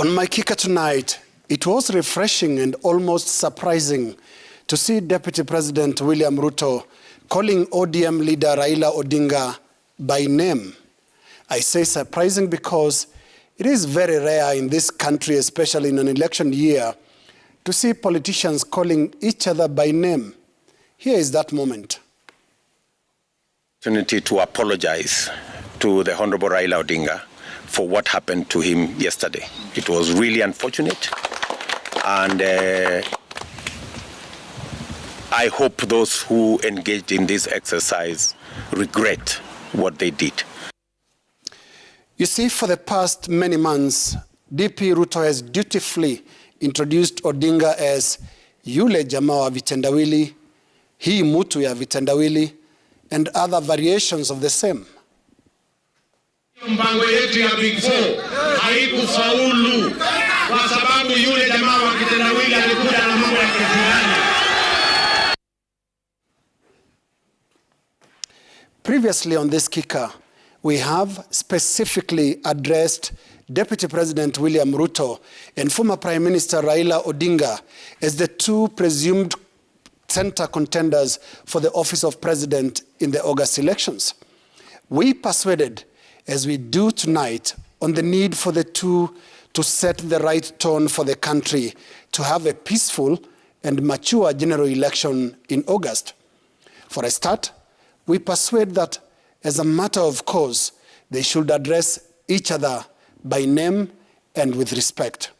On my kicker tonight, it was refreshing and almost surprising to see Deputy President William Ruto calling ODM leader Raila Odinga by name. I say surprising because it is very rare in this country, especially in an election year, to see politicians calling each other by name. Here is that moment. Opportunity to apologize to the Honorable Raila Odinga for what happened to him yesterday. It was really unfortunate, and I hope those who engaged in this exercise regret what they did. You see, for the past many months, DP Ruto has dutifully introduced Odinga as yule jamaa wa vitendawili, hii mutu ya vitendawili, and other variations of the same. Mpango yetu ya Big Four haikufaulu kwa sababu yule jamaa wa kitendawili alikuja na mambo ya kijirani. Previously on this kicker, we have specifically addressed Deputy President William Ruto and former Prime Minister Raila Odinga as the two presumed center contenders for the office of president in the August elections. We persuaded, as we do tonight, on the need for the two to set the right tone for the country to have a peaceful and mature general election in August. For a start, we persuade that, as a matter of course, they should address each other by name and with respect.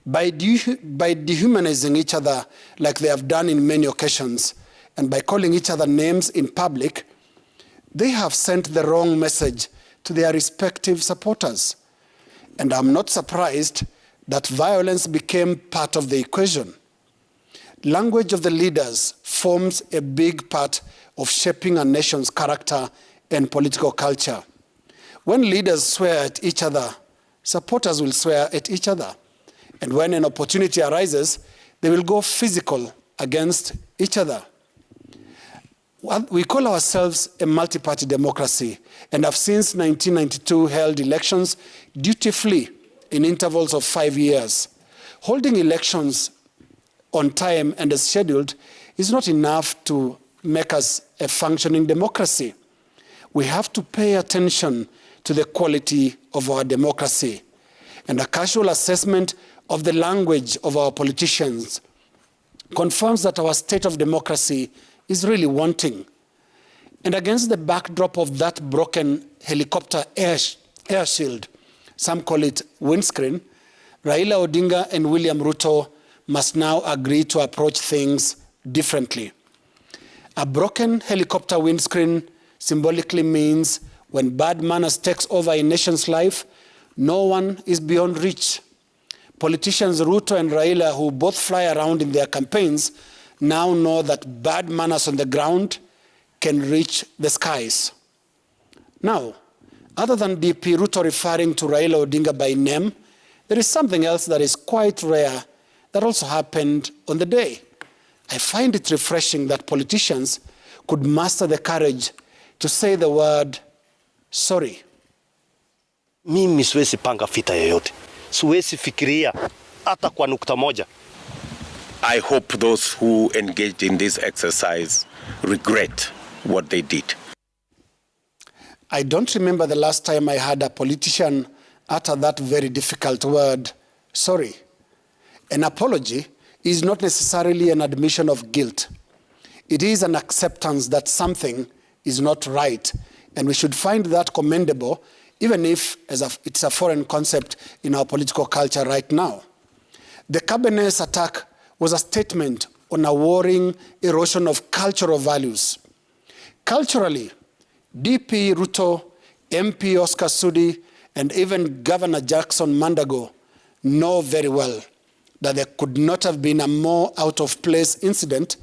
By dehumanizing each other like they have done in many occasions, and by calling each other names in public, they have sent the wrong message to their respective supporters. And I'm not surprised that violence became part of the equation. Language of the leaders forms a big part of shaping a nation's character and political culture. When leaders swear at each other, supporters will swear at each other. And when an opportunity arises, they will go physical against each other. We call ourselves a multi-party democracy and have since 1992 held elections dutifully in intervals of 5 years. Holding elections on time and as scheduled is not enough to make us a functioning democracy. We have to pay attention to the quality of our democracy. And a casual assessment of the language of our politicians confirms that our state of democracy is really wanting. And against the backdrop of that broken helicopter air shield, some call it windscreen, Raila Odinga and William Ruto must now agree to approach things differently. A broken helicopter windscreen symbolically means when bad manners takes over a nation's life, no one is beyond reach. Politicians Ruto and Raila, who both fly around in their campaigns, now know that bad manners on the ground can reach the skies. Now, other than DP Ruto referring to Raila Odinga by name, there is something else that is quite rare that also happened on the day. I find it refreshing that politicians could muster the courage to say the word sorry. Mimi siwezi panga vita yoyote. Siwezi fikiria hata kwa nukta moja. I hope those who engaged in this exercise regret what they did. I don't remember the last time I had a politician utter that very difficult word, sorry. An apology is not necessarily an admission of guilt. It is an acceptance that something is not right, and we should find that commendable, even if it's a foreign concept in our political culture right now. The Cabinet's attack was a statement on a worrying erosion of cultural values. Culturally, DP Ruto, MP Oscar Sudi, and even Governor Jackson Mandago know very well that there could not have been a more out-of-place incident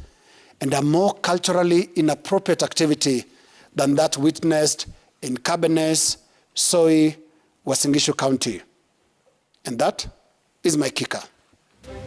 and a more culturally inappropriate activity than that witnessed in Cabernet, Soi, Uasin Gishu County. And that is my kicker.